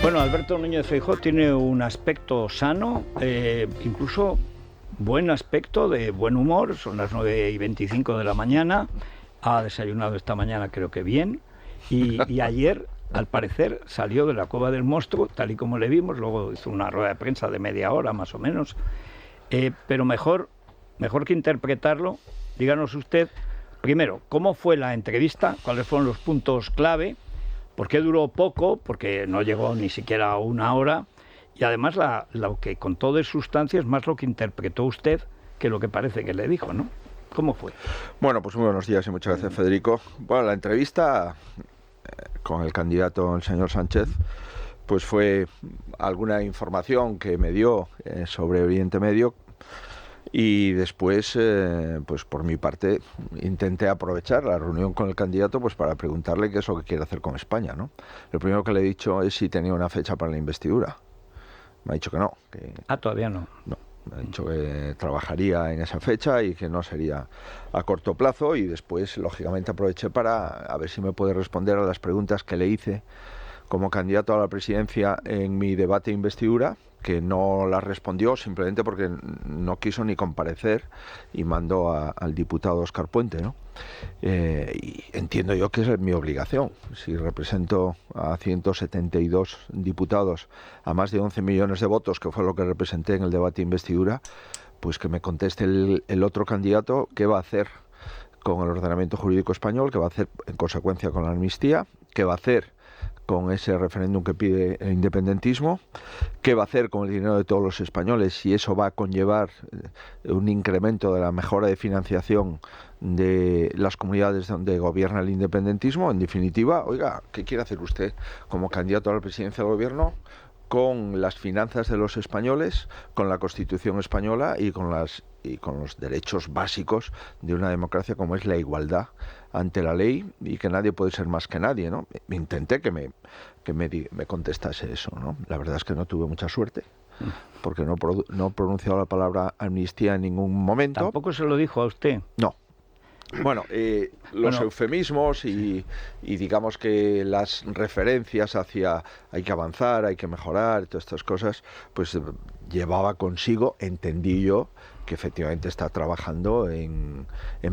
Bueno, Alberto Núñez Feijóo tiene un aspecto sano, incluso buen aspecto, de buen humor. Son las 9:25 de la mañana. Ha desayunado esta mañana, creo que bien. Y ayer, al parecer, salió de la cueva del monstruo, tal y como le vimos. Luego hizo una rueda de prensa de media hora, más o menos. Pero mejor que interpretarlo, díganos usted, primero, ¿cómo fue la entrevista? ¿Cuáles fueron los puntos clave? ¿Por qué duró poco? Porque no llegó ni siquiera a una hora. Y además lo que contó de sustancia es más lo que interpretó usted que lo que parece que le dijo, ¿no? ¿Cómo fue? Bueno, pues muy buenos días y muchas gracias, Federico. Bueno, la entrevista con el candidato, el señor Sánchez, pues fue alguna información que me dio sobre Oriente Medio. Y después, pues por mi parte, intenté aprovechar la reunión con el candidato pues para preguntarle qué es lo que quiere hacer con España, ¿no? Lo primero que le he dicho es si tenía una fecha para la investidura. Me ha dicho que no. Todavía no. No, me ha dicho que trabajaría en esa fecha y que no sería a corto plazo. Y después, lógicamente, aproveché para a ver si me puede responder a las preguntas que le hice como candidato a la presidencia en mi debate de investidura, que no las respondió simplemente porque no quiso ni comparecer y mandó al diputado Óscar Puente, ¿no? Y entiendo yo que es mi obligación. Si represento a 172 diputados, a más de 11 millones de votos, que fue lo que representé en el debate de investidura, pues que me conteste el otro candidato qué va a hacer con el ordenamiento jurídico español, qué va a hacer en consecuencia con la amnistía, qué va a hacer con ese referéndum que pide el independentismo, qué va a hacer con el dinero de todos los españoles, si eso va a conllevar un incremento de la mejora de financiación de las comunidades donde gobierna el independentismo. En definitiva, oiga, ¿qué quiere hacer usted como candidato a la presidencia del gobierno con las finanzas de los españoles, con la Constitución española y con los derechos básicos de una democracia como es la igualdad ante la ley y que nadie puede ser más que nadie, ¿no? Intenté que me contestase eso, ¿no? La verdad es que no tuve mucha suerte, porque no he pronunciado la palabra amnistía en ningún momento. ¿Tampoco se lo dijo a usted? No. Bueno, los eufemismos y digamos que las referencias hacia hay que avanzar, hay que mejorar, todas estas cosas, pues llevaba consigo, entendí yo, que efectivamente está trabajando en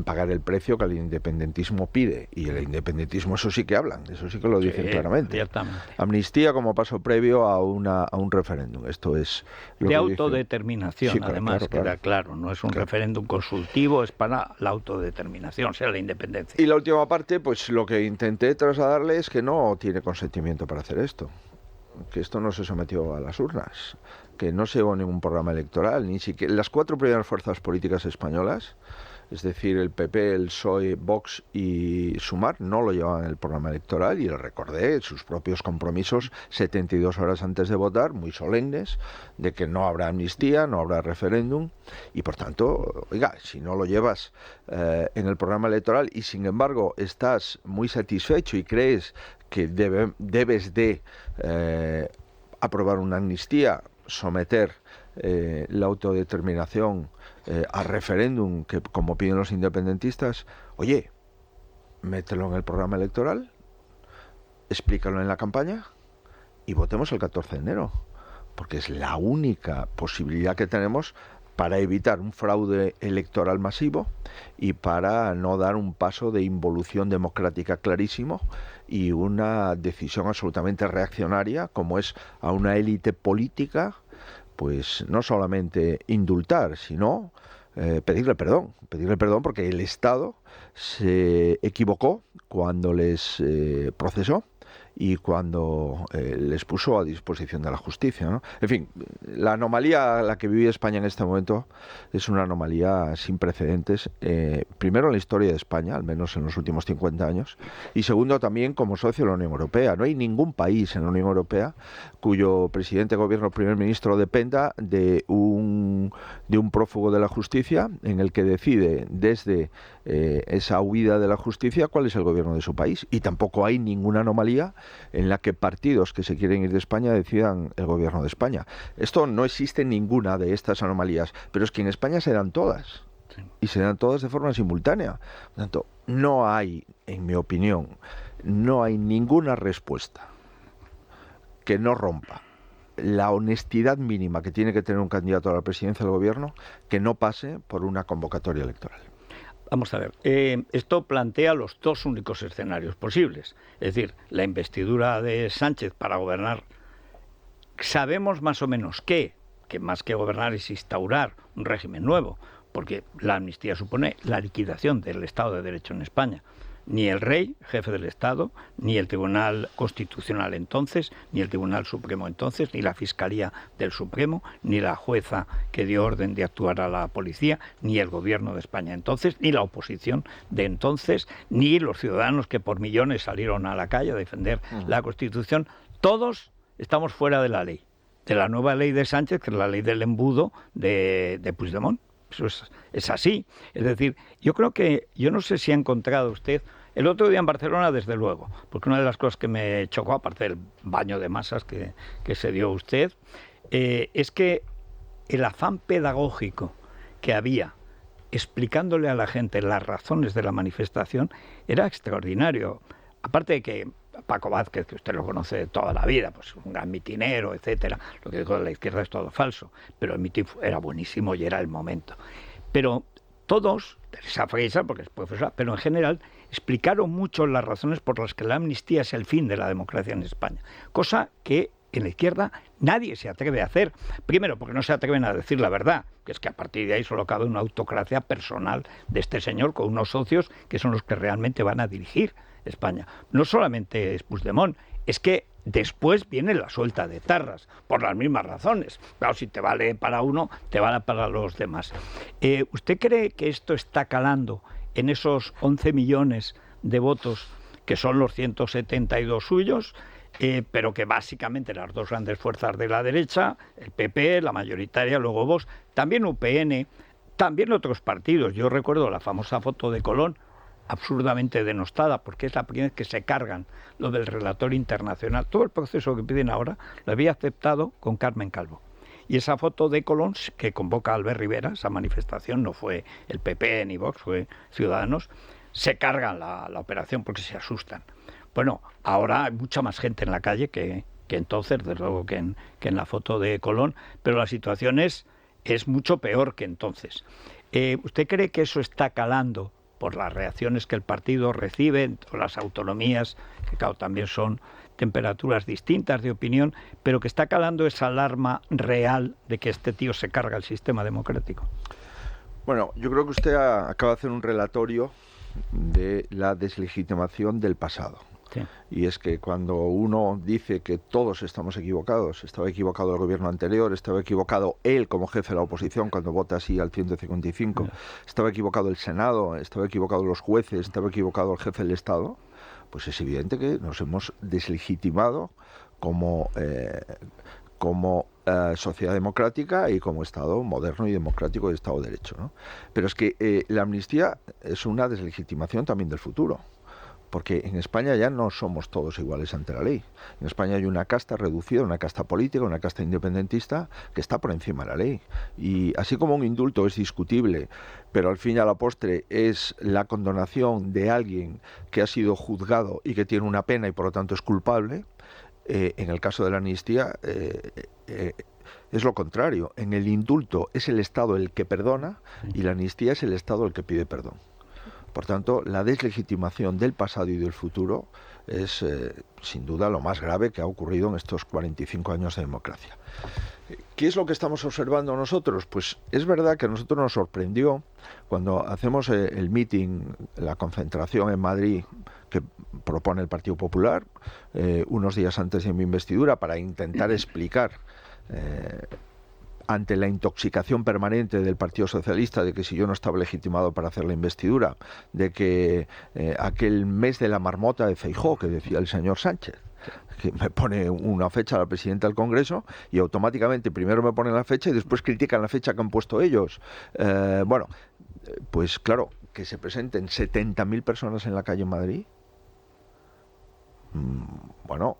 pagar el precio que el independentismo pide. Y el independentismo, eso sí que hablan, eso sí que lo dicen claramente. Ciertamente. Amnistía como paso previo a un referéndum. Esto es lo de que autodeterminación, sí, además, queda claro. No es un referéndum consultivo, es para la autodeterminación, sea la independencia. Y la última parte, pues lo que intenté trasladarle es que no tiene consentimiento para hacer esto. Que esto no se sometió a las urnas, que no se llevó ningún programa electoral, ni siquiera las 4 primeras fuerzas políticas españolas, es decir, el PP, el PSOE, Vox y Sumar, no lo llevaban en el programa electoral, y le recordé sus propios compromisos 72 horas antes de votar, muy solemnes, de que no habrá amnistía, no habrá referéndum, y por tanto, oiga, si no lo llevas en el programa electoral y sin embargo estás muy satisfecho y crees que debes de aprobar una amnistía, someter la autodeterminación a referéndum, que como piden los independentistas, oye, mételo en el programa electoral, explícalo en la campaña y votemos el 14 de enero, porque es la única posibilidad que tenemos para evitar un fraude electoral masivo y para no dar un paso de involución democrática clarísimo y una decisión absolutamente reaccionaria, como es a una élite política, pues no solamente indultar, sino pedirle perdón porque el Estado se equivocó cuando les procesó y cuando les puso a disposición de la justicia, ¿no? En fin, la anomalía a la que vive España en este momento es una anomalía sin precedentes, primero en la historia de España, al menos en los últimos 50 años, y segundo también como socio de la Unión Europea. No hay ningún país en la Unión Europea cuyo presidente, gobierno, primer ministro dependa de un prófugo de la justicia, en el que decide desde esa huida de la justicia cuál es el gobierno de su país. Y tampoco hay ninguna anomalía en la que partidos que se quieren ir de España decidan el gobierno de España. Esto no existe ninguna de estas anomalías, pero es que en España se dan todas. Sí. Y se dan todas de forma simultánea. Por tanto, no hay, en mi opinión, no hay ninguna respuesta que no rompa la honestidad mínima que tiene que tener un candidato a la presidencia del gobierno, que no pase por una convocatoria electoral. Vamos a ver, esto plantea los dos únicos escenarios posibles. Es decir, la investidura de Sánchez para gobernar. Sabemos más o menos que más que gobernar es instaurar un régimen nuevo, porque la amnistía supone la liquidación del Estado de Derecho en España. Ni el rey, jefe del Estado, ni el Tribunal Constitucional entonces, ni el Tribunal Supremo entonces, ni la Fiscalía del Supremo, ni la jueza que dio orden de actuar a la policía, ni el Gobierno de España entonces, ni la oposición de entonces, ni los ciudadanos que por millones salieron a la calle a defender la Constitución. Todos estamos fuera de la ley, de la nueva ley de Sánchez, que es la ley del embudo de Puigdemont. Eso es así. Es decir, yo creo que, yo no sé si ha encontrado usted, el otro día en Barcelona, desde luego, porque una de las cosas que me chocó, aparte del baño de masas que se dio usted, es que el afán pedagógico que había explicándole a la gente las razones de la manifestación era extraordinario. Aparte de que Paco Vázquez, que usted lo conoce de toda la vida, pues un gran mitinero, etcétera. Lo que dijo de la izquierda es todo falso, pero el mitin era buenísimo y era el momento. Pero todos, Teresa Freixas, porque es profesora, pero en general, explicaron mucho las razones por las que la amnistía es el fin de la democracia en España. Cosa que en la izquierda nadie se atreve a hacer. Primero, porque no se atreven a decir la verdad, que es que a partir de ahí solo cabe una autocracia personal de este señor con unos socios que son los que realmente van a dirigir España. No solamente es Puigdemont, es que después viene la suelta de tarras, por las mismas razones. Claro, si te vale para uno, te vale para los demás. ¿Usted cree que esto está calando en esos 11 millones de votos que son los 172 suyos, pero que básicamente las dos grandes fuerzas de la derecha, el PP, la mayoritaria, luego Vox, también UPN, también otros partidos? Yo recuerdo la famosa foto de Colón, absurdamente denostada, porque es la primera vez que se cargan lo del relator internacional. Todo el proceso que piden ahora lo había aceptado con Carmen Calvo. Y esa foto de Colón, que convoca a Albert Rivera, esa manifestación no fue el PP ni Vox, fue Ciudadanos, se cargan la operación porque se asustan. Bueno, ahora hay mucha más gente en la calle que entonces, desde luego que en la foto de Colón, pero la situación es mucho peor que entonces. ¿Usted cree que eso está calando por las reacciones que el partido recibe, o las autonomías, que claro, también son temperaturas distintas de opinión, pero que está calando esa alarma real de que este tío se carga el sistema democrático? Bueno, yo creo que usted acaba de hacer un relatorio de la deslegitimación del pasado. Sí. Y es que cuando uno dice que todos estamos equivocados, estaba equivocado el gobierno anterior, estaba equivocado él como jefe de la oposición cuando vota así al 155, estaba equivocado el Senado, estaba equivocado los jueces, estaba equivocado el jefe del Estado, pues es evidente que nos hemos deslegitimado como sociedad democrática y como Estado moderno y democrático de Estado de Derecho, ¿no? Pero es que la amnistía es una deslegitimación también del futuro. Porque en España ya no somos todos iguales ante la ley. En España hay una casta reducida, una casta política, una casta independentista que está por encima de la ley. Y así como un indulto es discutible, pero al fin y a la postre es la condonación de alguien que ha sido juzgado y que tiene una pena y por lo tanto es culpable, en el caso de la amnistía es lo contrario. En el indulto es el Estado el que perdona y la amnistía es el Estado el que pide perdón. Por tanto, la deslegitimación del pasado y del futuro es, sin duda, lo más grave que ha ocurrido en estos 45 años de democracia. ¿Qué es lo que estamos observando nosotros? Pues es verdad que a nosotros nos sorprendió cuando hacemos el meeting, la concentración en Madrid que propone el Partido Popular, unos días antes de mi investidura, para intentar explicar ante la intoxicación permanente del Partido Socialista de que si yo no estaba legitimado para hacer la investidura, de que aquel mes de la marmota de Feijóo que decía el señor Sánchez, que me pone una fecha a la presidenta del Congreso y automáticamente primero me ponen la fecha y después critican la fecha que han puesto ellos. Bueno, pues claro, que se presenten 70.000 personas en la calle en Madrid, bueno,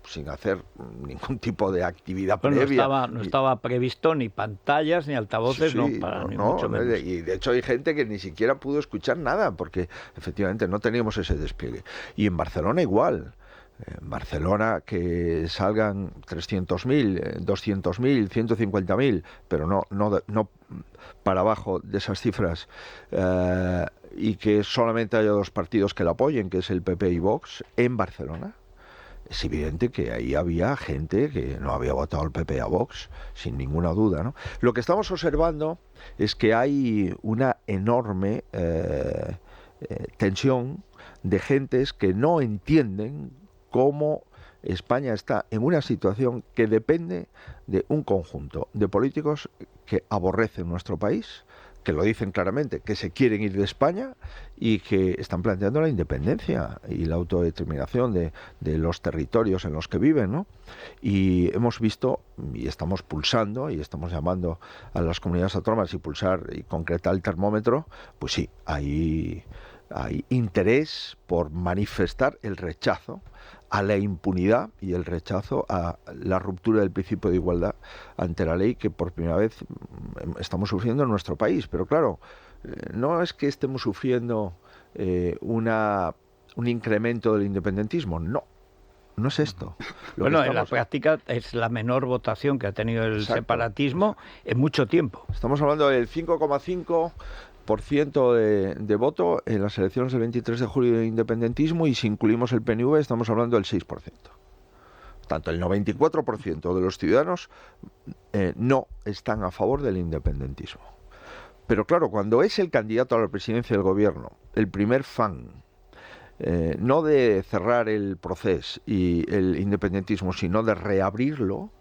sin hacer ningún tipo de actividad previa. No estaba previsto ni pantallas ni altavoces, sí, ni mucho menos. Y de hecho hay gente que ni siquiera pudo escuchar nada porque efectivamente no teníamos ese despliegue. Y en Barcelona igual. En Barcelona que salgan 300.000, 200.000, 150.000, pero no para abajo de esas cifras, y que solamente haya dos partidos que la apoyen, que es el PP y Vox, en Barcelona. Es evidente que ahí había gente que no había votado al PP a Vox, sin ninguna duda, ¿no? Lo que estamos observando es que hay una enorme tensión de gentes que no entienden cómo España está en una situación que depende de un conjunto de políticos que aborrecen nuestro país, que lo dicen claramente, que se quieren ir de España y que están planteando la independencia y la autodeterminación de los territorios en los que viven, ¿no? Y hemos visto, y estamos pulsando, y estamos llamando a las comunidades autónomas y pulsar y concretar el termómetro, pues sí, hay interés por manifestar el rechazo a la impunidad y el rechazo a la ruptura del principio de igualdad ante la ley que por primera vez estamos sufriendo en nuestro país. Pero claro, no es que estemos sufriendo un incremento del independentismo, no es esto. Bueno, en la práctica es la menor votación que ha tenido el separatismo en mucho tiempo. Estamos hablando del 5,5% de voto en las elecciones del 23 de julio del independentismo, y si incluimos el PNV estamos hablando del 6%. Tanto el 94% de los ciudadanos no están a favor del independentismo. Pero claro, cuando es el candidato a la presidencia del gobierno, el primer fan, no de cerrar el proceso y el independentismo, sino de reabrirlo,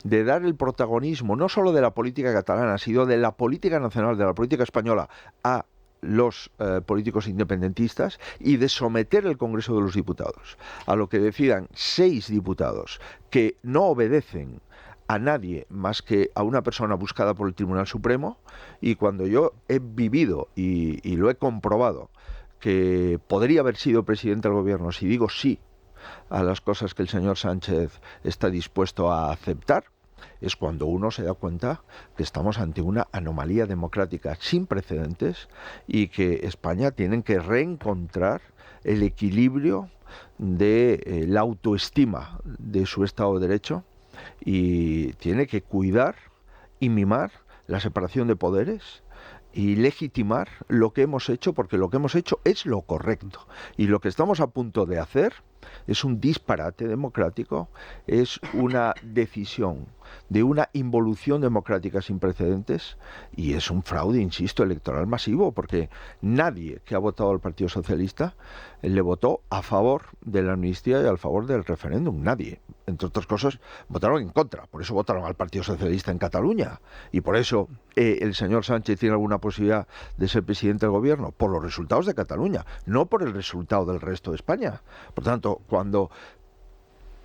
de dar el protagonismo no solo de la política catalana, sino de la política nacional, de la política española a los políticos independentistas, y de someter el Congreso de los Diputados a lo que decidan 6 diputados que no obedecen a nadie más que a una persona buscada por el Tribunal Supremo. Y cuando yo he vivido y lo he comprobado que podría haber sido presidente del gobierno si digo sí a las cosas que el señor Sánchez está dispuesto a aceptar, es cuando uno se da cuenta que estamos ante una anomalía democrática sin precedentes y que España tiene que reencontrar el equilibrio de la autoestima de su Estado de Derecho, y tiene que cuidar y mimar la separación de poderes y legitimar lo que hemos hecho, porque lo que hemos hecho es lo correcto, y lo que estamos a punto de hacer es un disparate democrático, es una decisión de una involución democrática sin precedentes, y es un fraude, insisto, electoral masivo, porque nadie que ha votado al Partido Socialista le votó a favor de la amnistía y a favor del referéndum. Nadie. Entre otras cosas, votaron en contra. Por eso votaron al Partido Socialista en Cataluña. Y por eso el señor Sánchez tiene alguna posibilidad de ser presidente del gobierno, por los resultados de Cataluña, no por el resultado del resto de España. Por tanto, cuando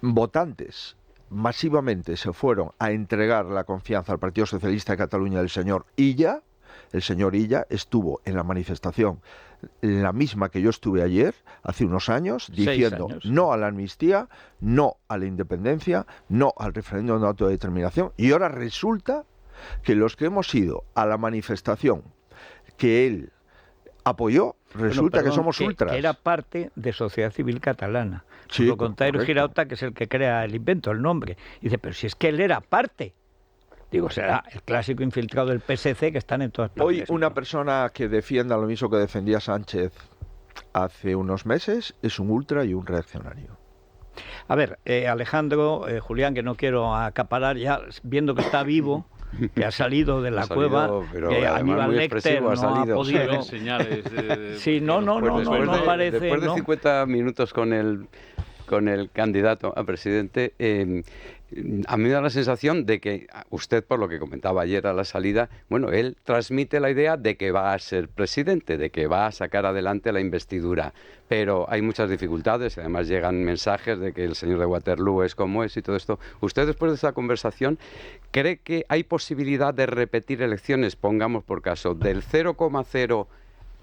votantes masivamente se fueron a entregar la confianza al Partido Socialista de Cataluña del señor Illa, el señor Illa estuvo en la manifestación, la misma que yo estuve ayer, hace unos años, diciendo no a la amnistía, no a la independencia, no al referéndum de autodeterminación, y ahora resulta que los que hemos ido a la manifestación que él apoyó, resulta que somos ultras. Que era parte de Sociedad Civil Catalana. Sí, lo contaron Girauta, que es el que crea el invento, el nombre. Y dice, pero si es que él era parte. Digo, será el clásico infiltrado del PSC que están en todas partes. Hoy una persona que defienda lo mismo que defendía Sánchez hace unos meses es un ultra y un reaccionario. A ver, Alejandro, Julián, que no quiero acaparar ya, viendo que está vivo, que ha salido de la cueva, que Aníbal Lecter no ha podido... Sí, no parece... Después de 50 minutos con el candidato a presidente, a mí me da la sensación de que usted, por lo que comentaba ayer a la salida, bueno, él transmite la idea de que va a ser presidente, de que va a sacar adelante la investidura, pero hay muchas dificultades, además llegan mensajes de que el señor de Waterloo es como es y todo esto. ¿Usted, después de esta conversación, cree que hay posibilidad de repetir elecciones, pongamos por caso, del 0,0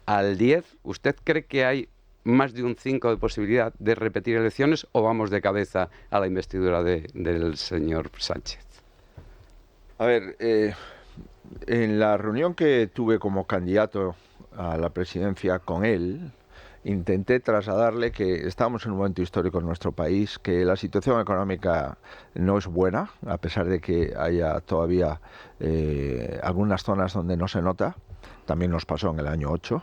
al 10? ¿Usted cree que hay más de un 5 de posibilidad de repetir elecciones, o vamos de cabeza a la investidura del señor Sánchez? A ver, en la reunión que tuve como candidato a la presidencia con él, intenté trasladarle que estamos en un momento histórico en nuestro país, que la situación económica no es buena, a pesar de que haya todavía algunas zonas donde no se nota. También nos pasó en el año 8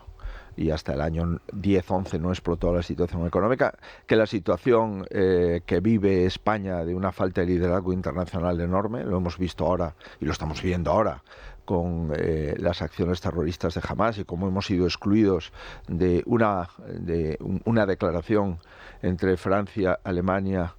y hasta el año 10-11 no explotó la situación económica, que la situación que vive España de una falta de liderazgo internacional enorme, lo hemos visto ahora y lo estamos viendo ahora con las acciones terroristas de Hamás y cómo hemos sido excluidos de una declaración entre Francia, Alemania,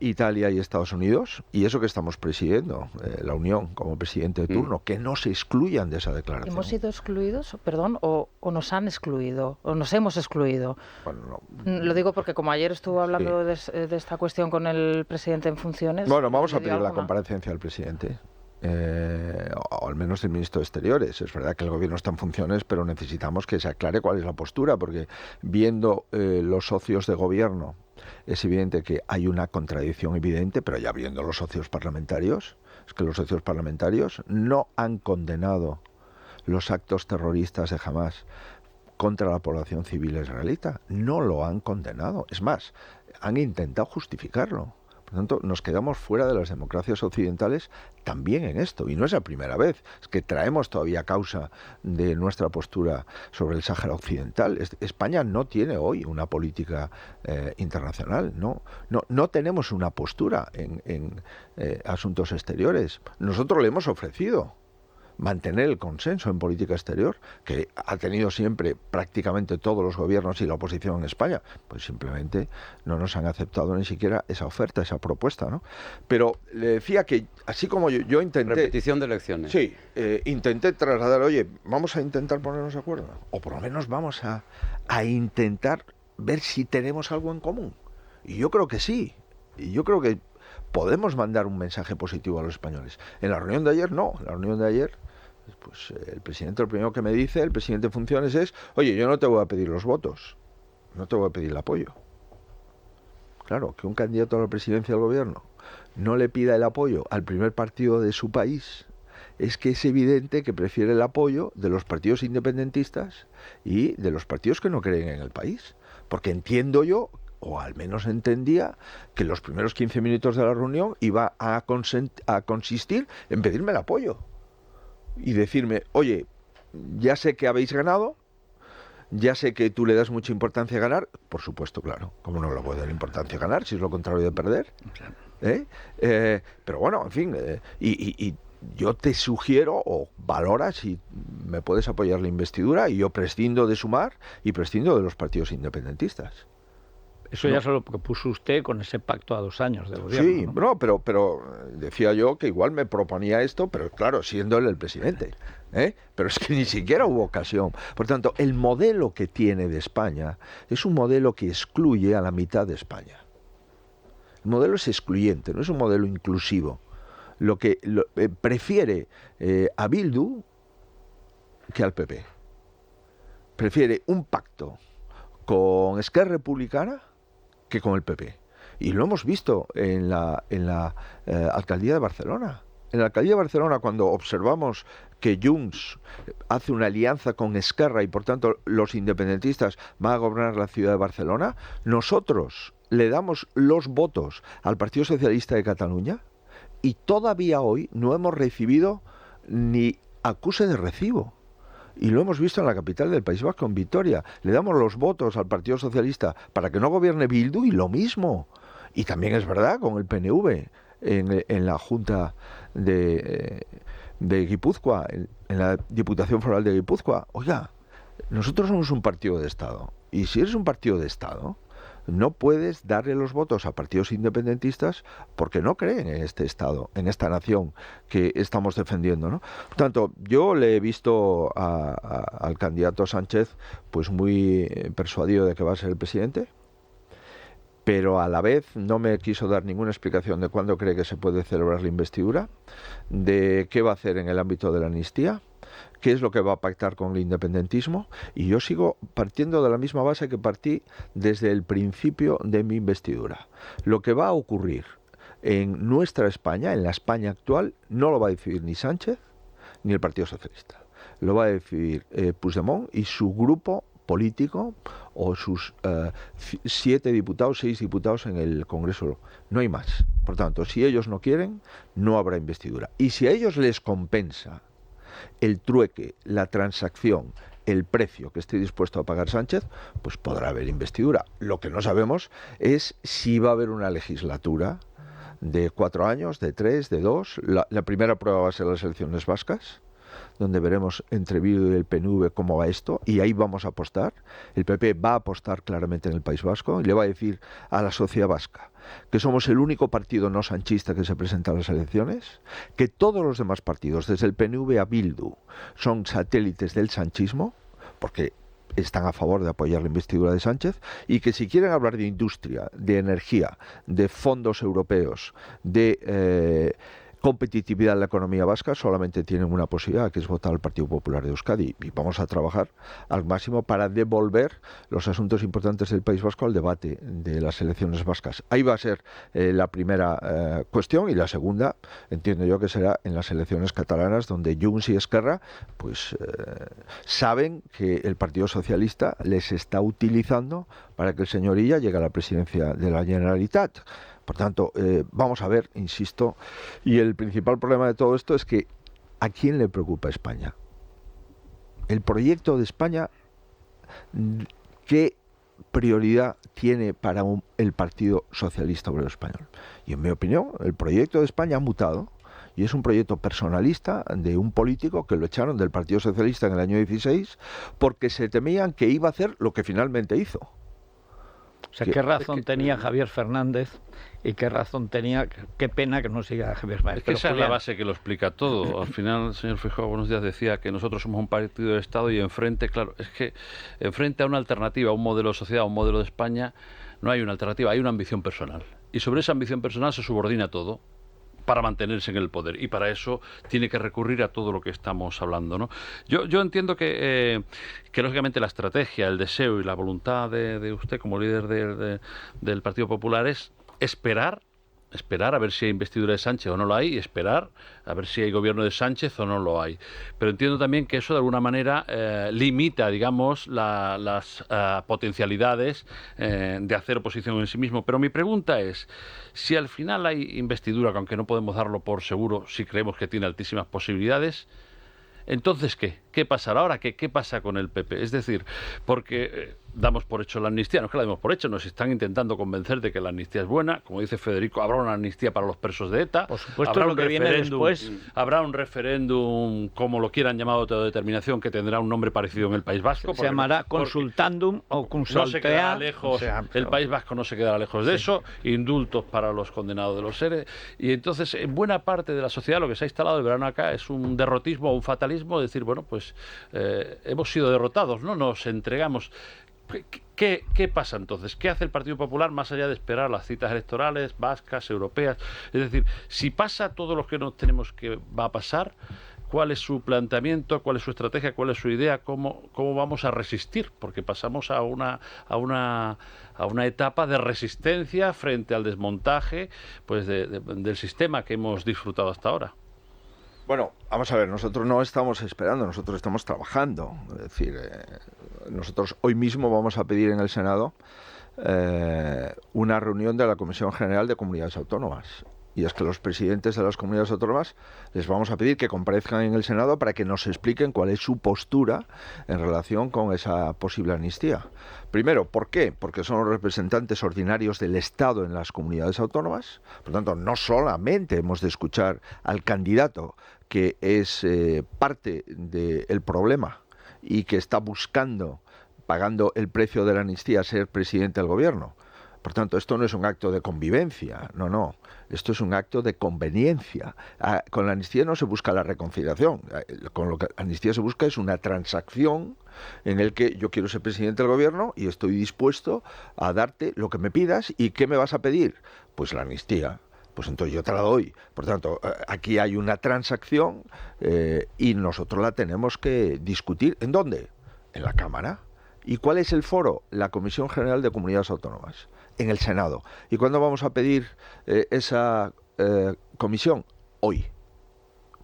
Italia y Estados Unidos, y eso que estamos presidiendo, la Unión como presidente de turno, que no se excluyan de esa declaración. ¿Hemos sido excluidos, perdón, o nos han excluido, o nos hemos excluido? Bueno, Lo digo porque como ayer estuve hablando de esta cuestión con el presidente en funciones... Bueno, vamos a pedir la comparecencia del presidente. O al menos el ministro de Exteriores. Es verdad que el gobierno está en funciones, pero necesitamos que se aclare cuál es la postura, porque viendo los socios de gobierno, es evidente que hay una contradicción evidente, pero ya viendo los socios parlamentarios, es que los socios parlamentarios no han condenado los actos terroristas de Hamás contra la población civil israelita. No lo han condenado. Es más, han intentado justificarlo. Por tanto, nos quedamos fuera de las democracias occidentales también en esto. Y no es la primera vez. Es que traemos todavía causa de nuestra postura sobre el Sáhara Occidental. España no tiene hoy una política internacional. No tenemos una postura en asuntos exteriores. Nosotros le hemos ofrecido mantener el consenso en política exterior que ha tenido siempre prácticamente todos los gobiernos y la oposición en España, pues simplemente no nos han aceptado ni siquiera esa oferta, esa propuesta, ¿no? Pero le decía que así como yo intenté... Repetición de elecciones. Sí, intenté trasladar, oye, vamos a intentar ponernos de acuerdo, o por lo menos vamos a intentar ver si tenemos algo en común. Y yo creo que sí, y yo creo que podemos mandar un mensaje positivo a los españoles. En la reunión de ayer no, en la reunión de ayer pues el presidente lo primero que me dice, el presidente en funciones es, oye, yo no te voy a pedir los votos, no te voy a pedir el apoyo. Claro, que un candidato a la presidencia del gobierno no le pida el apoyo al primer partido de su país, es que es evidente que prefiere el apoyo de los partidos independentistas y de los partidos que no creen en el país. Porque entiendo yo, o al menos entendía, que los primeros 15 minutos de la reunión iba a consistir en pedirme el apoyo. Y decirme, oye, ya sé que habéis ganado, ya sé que tú le das mucha importancia a ganar, por supuesto, claro, ¿cómo no le puedo dar importancia a ganar si es lo contrario de perder? Pero bueno, en fin, y yo te sugiero o valora si me puedes apoyar la investidura y yo prescindo de Sumar y prescindo de los partidos independentistas. Eso ya se lo propuso usted con ese pacto a 2 años de gobierno. Sí, ¿no? Pero decía yo que igual me proponía esto, pero claro, siendo él el presidente. Pero es que ni siquiera hubo ocasión. Por tanto, el modelo que tiene de España es un modelo que excluye a la mitad de España. El modelo es excluyente, no es un modelo inclusivo. Prefiere a Bildu que al PP. Prefiere un pacto con Esquerra Republicana que con el PP. Y lo hemos visto en la alcaldía de Barcelona. En la alcaldía de Barcelona, cuando observamos que Junts hace una alianza con Esquerra y por tanto los independentistas van a gobernar la ciudad de Barcelona, nosotros le damos los votos al Partido Socialista de Cataluña y todavía hoy no hemos recibido ni acuse de recibo. Y lo hemos visto en la capital del País Vasco, en Vitoria. Le damos los votos al Partido Socialista para que no gobierne Bildu y lo mismo. Y también es verdad con el PNV en la Junta de Guipúzcoa, en la Diputación Foral de Guipúzcoa. Oiga, nosotros somos un partido de Estado. Y si eres un partido de Estado, no puedes darle los votos a partidos independentistas porque no creen en este Estado, en esta nación que estamos defendiendo, ¿no? Por tanto, yo le he visto al candidato Sánchez pues muy persuadido de que va a ser el presidente, pero a la vez no me quiso dar ninguna explicación de cuándo cree que se puede celebrar la investidura, de qué va a hacer en el ámbito de la amnistía, qué es lo que va a pactar con el independentismo, y yo sigo partiendo de la misma base que partí desde el principio de mi investidura. Lo que va a ocurrir en nuestra España, en la España actual, no lo va a decidir ni Sánchez ni el Partido Socialista. Lo va a decidir Puigdemont y su grupo político o sus 7 diputados, 6 diputados en el Congreso. No hay más. Por tanto, si ellos no quieren, no habrá investidura. Y si a ellos les compensa el trueque, la transacción, el precio que esté dispuesto a pagar Sánchez, pues podrá haber investidura. Lo que no sabemos es si va a haber una legislatura de 4 años, de 3, de 2. La primera prueba va a ser las elecciones vascas, donde veremos entre Bildu y el PNV cómo va esto, y ahí vamos a apostar. El PP va a apostar claramente en el País Vasco y le va a decir a la sociedad vasca que somos el único partido no sanchista que se presenta a las elecciones, que todos los demás partidos, desde el PNV a Bildu, son satélites del sanchismo, porque están a favor de apoyar la investidura de Sánchez, y que si quieren hablar de industria, de energía, de fondos europeos, de competitividad de la economía vasca, solamente tienen una posibilidad, que es votar al Partido Popular de Euskadi, y vamos a trabajar al máximo para devolver los asuntos importantes del País Vasco al debate de las elecciones vascas. Ahí va a ser la primera cuestión, y la segunda entiendo yo que será en las elecciones catalanas, donde Junts y Esquerra pues saben que el Partido Socialista les está utilizando para que el señor Illa llegue a la presidencia de la Generalitat. Por tanto, vamos a ver, insisto, y el principal problema de todo esto es que ¿a quién le preocupa España? El proyecto de España, ¿qué prioridad tiene para el Partido Socialista Obrero Español? Y en mi opinión, el proyecto de España ha mutado y es un proyecto personalista de un político que lo echaron del Partido Socialista en el año 16 porque se temían que iba a hacer lo que finalmente hizo. O sea, ¿qué razón tenía Javier Fernández y qué razón tenía, qué pena que no siga Javier Fernández? Es que esa es la base que lo explica todo. Al final, el señor Feijóo, buenos días, decía que nosotros somos un partido de Estado y enfrente, claro, es que enfrente a una alternativa, a un modelo de sociedad, a un modelo de España, no hay una alternativa, hay una ambición personal. Y sobre esa ambición personal se subordina todo para mantenerse en el poder, y para eso tiene que recurrir a todo lo que estamos hablando, ¿no? Yo entiendo que lógicamente la estrategia, el deseo y la voluntad de usted como líder del Partido Popular es esperar a ver si hay investidura de Sánchez o no lo hay, y esperar a ver si hay gobierno de Sánchez o no lo hay. Pero entiendo también que eso de alguna manera limita, digamos, las potencialidades de hacer oposición en sí mismo. Pero mi pregunta es, si al final hay investidura, que aunque no podemos darlo por seguro, si creemos que tiene altísimas posibilidades, entonces, ¿qué pasará ahora? ¿Qué pasa con el PP? Es decir, porque damos por hecho la amnistía, no es que la demos por hecho, nos están intentando convencer de que la amnistía es buena. Como dice Federico, habrá una amnistía para los presos de ETA. Por supuesto, habrá lo que viene después. Habrá un referéndum, como lo quieran llamado, de autodeterminación, que tendrá un nombre parecido en el País Vasco. Se llamará Consultandum o Consultea. No se quedará lejos, el País Vasco no se quedará lejos de eso. Indultos para los condenados de los seres. Y entonces, en buena parte de la sociedad, lo que se ha instalado el verano acá es un derrotismo o un fatalismo, decir, bueno, pues hemos sido derrotados, ¿no? Nos entregamos. ¿Qué pasa entonces? ¿Qué hace el Partido Popular más allá de esperar las citas electorales vascas, europeas? Es decir, si pasa todo lo que no tenemos que va a pasar, ¿cuál es su planteamiento? ¿Cuál es su estrategia? ¿Cuál es su idea? ¿Cómo vamos a resistir? Porque pasamos a una etapa de resistencia frente al desmontaje, pues del sistema que hemos disfrutado hasta ahora. Bueno, vamos a ver, nosotros no estamos esperando, nosotros estamos trabajando. Es decir, nosotros hoy mismo vamos a pedir en el Senado una reunión de la Comisión General de Comunidades Autónomas. Y es que los presidentes de las comunidades autónomas les vamos a pedir que comparezcan en el Senado para que nos expliquen cuál es su postura en relación con esa posible amnistía. Primero, ¿por qué? Porque son los representantes ordinarios del Estado en las comunidades autónomas. Por lo tanto, no solamente hemos de escuchar al candidato que es parte del problema y que está buscando, pagando el precio de la amnistía, ser presidente del gobierno. Por tanto, esto no es un acto de convivencia, no. Esto es un acto de conveniencia. Con la amnistía no se busca la reconciliación. Con lo que la amnistía se busca es una transacción en el que yo quiero ser presidente del gobierno y estoy dispuesto a darte lo que me pidas. ¿Y qué me vas a pedir? Pues la amnistía. Pues entonces yo te la doy. Por tanto, aquí hay una transacción y nosotros la tenemos que discutir. ¿En dónde? En la Cámara. ¿Y cuál es el foro? La Comisión General de Comunidades Autónomas, en el Senado. ¿Y cuándo vamos a pedir esa comisión? Hoy.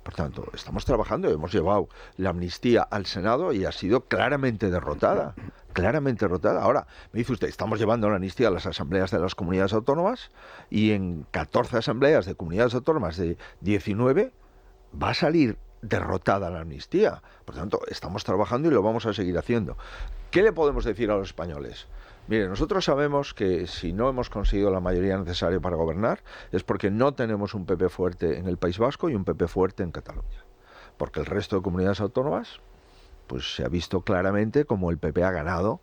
Por tanto, estamos trabajando, hemos llevado la amnistía al Senado y ha sido claramente derrotada. Claramente derrotada. Ahora, me dice usted, estamos llevando la amnistía a las asambleas de las comunidades autónomas y en 14 asambleas de comunidades autónomas de 19 va a salir derrotada la amnistía. Por tanto, estamos trabajando y lo vamos a seguir haciendo. ¿Qué le podemos decir a los españoles? Mire, nosotros sabemos que si no hemos conseguido la mayoría necesaria para gobernar es porque no tenemos un PP fuerte en el País Vasco y un PP fuerte en Cataluña. Porque el resto de comunidades autónomas, pues se ha visto claramente como el PP ha ganado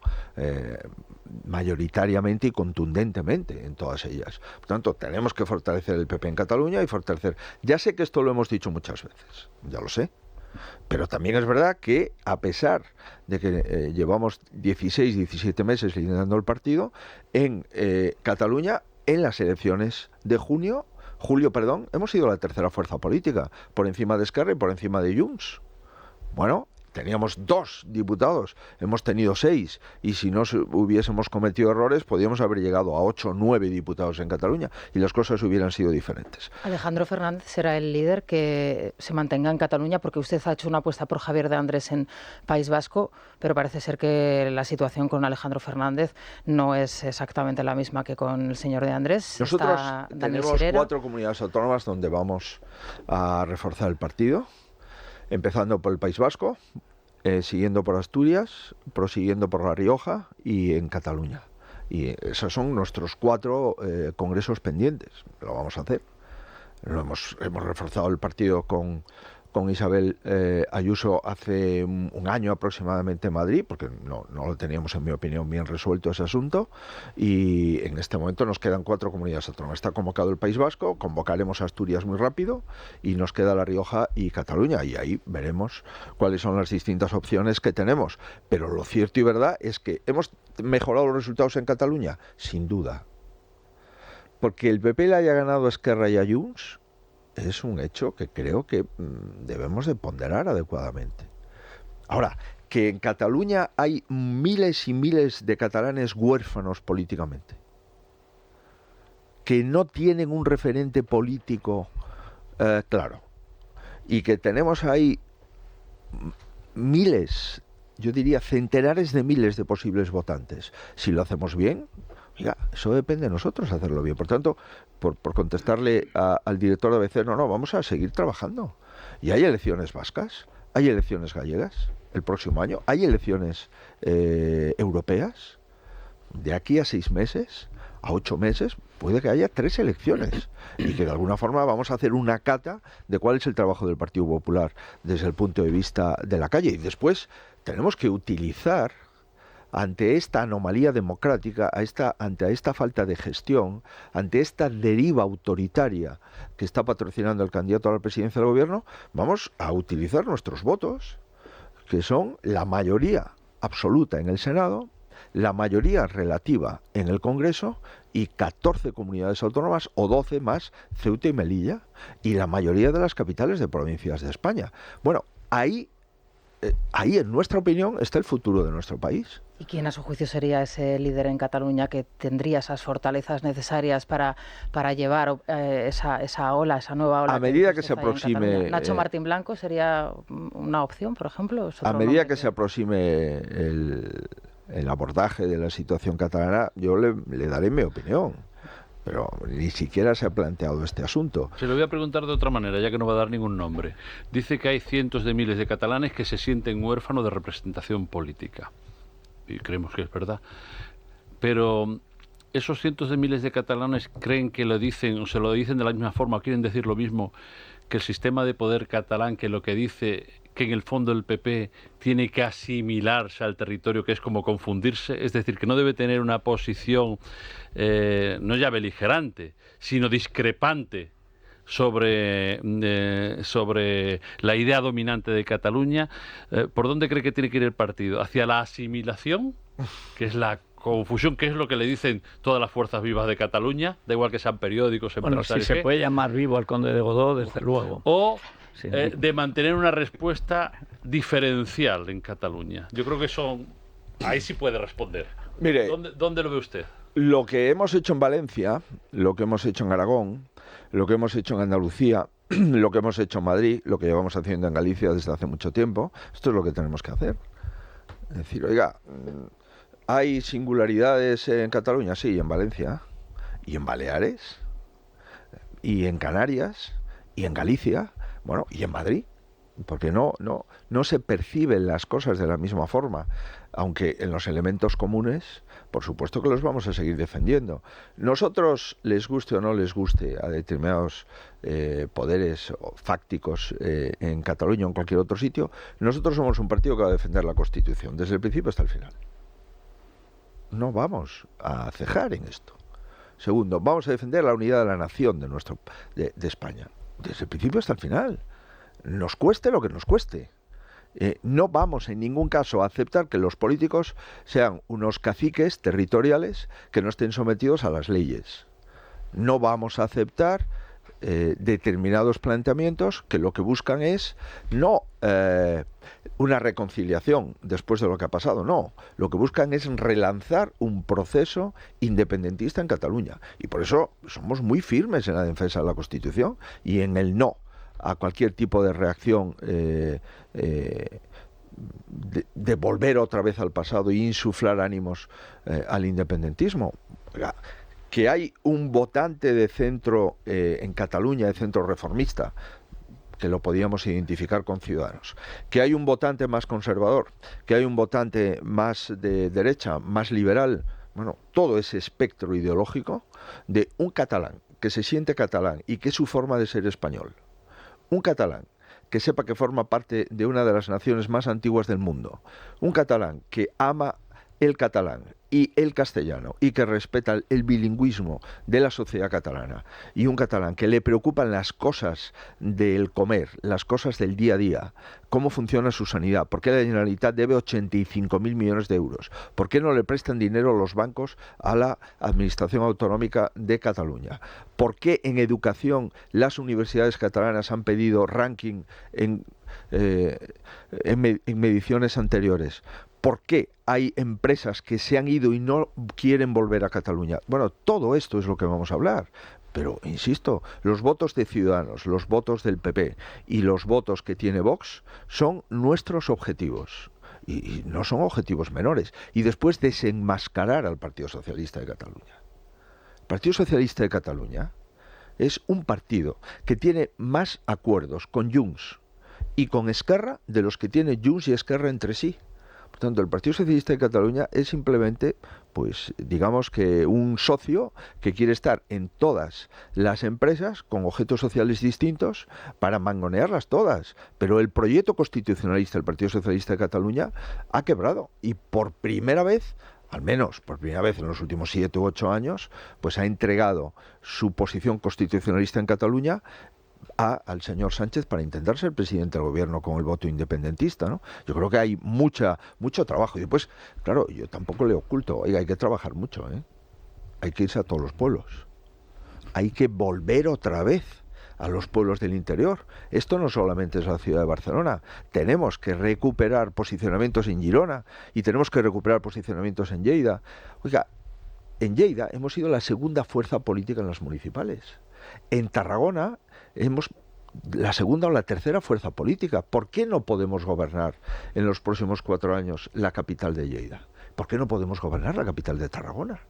mayoritariamente y contundentemente en todas ellas. Por tanto, tenemos que fortalecer el PP en Cataluña y fortalecer... Ya sé que esto lo hemos dicho muchas veces, ya lo sé. Pero también es verdad que, a pesar de que llevamos 16, 17 meses liderando el partido, en Cataluña, en las elecciones de julio, hemos sido la tercera fuerza política, por encima de Esquerra y por encima de Junts. Bueno, teníamos 2 diputados, hemos tenido 6, y si no hubiésemos cometido errores, podríamos haber llegado a 8 o 9 diputados en Cataluña, y las cosas hubieran sido diferentes. Alejandro Fernández será el líder que se mantenga en Cataluña, porque usted ha hecho una apuesta por Javier de Andrés en País Vasco, pero parece ser que la situación con Alejandro Fernández no es exactamente la misma que con el señor de Andrés. Nosotros tenemos 4 comunidades autónomas donde vamos a reforzar el partido, empezando por el País Vasco, siguiendo por Asturias, prosiguiendo por La Rioja y en Cataluña. Y esos son nuestros 4 congresos pendientes. Lo vamos a hacer. Hemos reforzado el partido con Isabel Ayuso hace un año aproximadamente en Madrid, porque no lo teníamos, en mi opinión, bien resuelto ese asunto, y en este momento nos quedan 4 comunidades autónomas. Está convocado el País Vasco, convocaremos a Asturias muy rápido, y nos queda La Rioja y Cataluña, y ahí veremos cuáles son las distintas opciones que tenemos. Pero lo cierto y verdad es que hemos mejorado los resultados en Cataluña, sin duda. Porque el PP le haya ganado a Esquerra y a Junts es un hecho que creo que debemos de ponderar adecuadamente. Ahora, que en Cataluña hay miles y miles de catalanes huérfanos políticamente, que no tienen un referente político claro, y que tenemos ahí miles, yo diría centenares de miles de posibles votantes. Si lo hacemos bien, oiga, eso depende de nosotros hacerlo bien. Por tanto, por contestarle al director de ABC, no, vamos a seguir trabajando. Y hay elecciones vascas, hay elecciones gallegas el próximo año, hay elecciones europeas. De aquí a 6 meses, a 8 meses, puede que haya 3 elecciones. Y que de alguna forma vamos a hacer una cata de cuál es el trabajo del Partido Popular desde el punto de vista de la calle. Y después tenemos que utilizar, ante esta anomalía democrática, ante esta falta de gestión, ante esta deriva autoritaria que está patrocinando el candidato a la presidencia del gobierno, vamos a utilizar nuestros votos, que son la mayoría absoluta en el Senado, la mayoría relativa en el Congreso y 14 comunidades autónomas o 12 más Ceuta y Melilla, y la mayoría de las capitales de provincias de España. Bueno, ahí en nuestra opinión está el futuro de nuestro país. ¿Y quién a su juicio sería ese líder en Cataluña que tendría esas fortalezas necesarias para llevar esa nueva ola? A medida que se aproxime... ¿Nacho Martín Blanco sería una opción, por ejemplo? A medida que se aproxime el abordaje de la situación catalana, yo le daré mi opinión. Pero ni siquiera se ha planteado este asunto. Se lo voy a preguntar de otra manera, ya que no va a dar ningún nombre. Dice que hay cientos de miles de catalanes que se sienten huérfanos de representación política. Y creemos que es verdad. Pero esos cientos de miles de catalanes creen que lo dicen, o se lo dicen de la misma forma, o quieren decir lo mismo que el sistema de poder catalán, que lo que dice que en el fondo el PP tiene que asimilarse al territorio, que es como confundirse, es decir, que no debe tener una posición no ya beligerante, sino discrepante sobre la idea dominante de Cataluña. ¿Por dónde cree que tiene que ir el partido? ¿Hacia la asimilación, que es la confusión, que es lo que le dicen todas las fuerzas vivas de Cataluña? Da igual que sean periódicos, empresarios. Bueno, si se puede llamar vivo al conde de Godó, desde luego. O de mantener una respuesta diferencial en Cataluña. Yo creo que ahí sí puede responder. Mire, ¿Dónde lo ve usted? Lo que hemos hecho en Valencia, lo que hemos hecho en Aragón, lo que hemos hecho en Andalucía, lo que hemos hecho en Madrid, lo que llevamos haciendo en Galicia desde hace mucho tiempo. Esto es lo que tenemos que hacer. Es decir, oiga, ¿hay singularidades en Cataluña? Sí, y en Valencia, y en Baleares, y en Canarias, y en Galicia, bueno, y en Madrid. Porque no se perciben las cosas de la misma forma, aunque en los elementos comunes, por supuesto que los vamos a seguir defendiendo. Nosotros, les guste o no les guste a determinados poderes fácticos en Cataluña o en cualquier otro sitio, nosotros somos un partido que va a defender la Constitución, desde el principio hasta el final. No vamos a cejar en esto. Segundo, vamos a defender la unidad de la nación de España, desde el principio hasta el final. Nos cueste lo que nos cueste. No vamos en ningún caso a aceptar que los políticos sean unos caciques territoriales que no estén sometidos a las leyes. No vamos a aceptar determinados planteamientos que lo que buscan es no una reconciliación después de lo que ha pasado, no. Lo que buscan es relanzar un proceso independentista en Cataluña. Y por eso somos muy firmes en la defensa de la Constitución y en el no a cualquier tipo de reacción de volver otra vez al pasado e insuflar ánimos al independentismo. Oiga, que hay un votante de centro en Cataluña, de centro reformista, que lo podíamos identificar con Ciudadanos, que hay un votante más conservador, que hay un votante más de derecha, más liberal, bueno, todo ese espectro ideológico de un catalán que se siente catalán y que es su forma de ser español. Un catalán que sepa que forma parte de una de las naciones más antiguas del mundo. Un catalán que ama el catalán y el castellano y que respeta el bilingüismo de la sociedad catalana. Y un catalán que le preocupan las cosas del comer, las cosas del día a día, cómo funciona su sanidad, por qué la Generalitat debe 85.000 millones de euros, por qué no le prestan dinero los bancos a la Administración Autonómica de Cataluña, por qué en educación las universidades catalanas han pedido ranking en mediciones anteriores. ¿Por qué hay empresas que se han ido y no quieren volver a Cataluña? Bueno, todo esto es lo que vamos a hablar. Pero, insisto, los votos de Ciudadanos, los votos del PP y los votos que tiene Vox son nuestros objetivos. Y no son objetivos menores. Y después desenmascarar al Partido Socialista de Cataluña. El Partido Socialista de Cataluña es un partido que tiene más acuerdos con Junts y con Esquerra de los que tiene Junts y Esquerra entre sí. Por tanto, el Partido Socialista de Cataluña es simplemente, pues, digamos que un socio que quiere estar en todas las empresas con objetos sociales distintos para mangonearlas todas. Pero el proyecto constitucionalista del Partido Socialista de Cataluña ha quebrado y por primera vez, al menos por primera vez en los últimos 7 u 8 años, pues ha entregado su posición constitucionalista en Cataluña al señor Sánchez para intentar ser presidente del gobierno con el voto independentista, ¿no? Yo creo que hay mucho trabajo. Y después, claro, yo tampoco le oculto, oiga, hay que trabajar mucho, ¿eh? Hay que irse a todos los pueblos. Hay que volver otra vez a los pueblos del interior. Esto no solamente es la ciudad de Barcelona. Tenemos que recuperar posicionamientos en Girona y tenemos que recuperar posicionamientos en Lleida. Oiga, en Lleida hemos sido la segunda fuerza política en las municipales. En Tarragona hemos la segunda o la tercera fuerza política. ¿Por qué no podemos gobernar en los próximos 4 años la capital de Lleida? ¿Por qué no podemos gobernar la capital de Tarragona?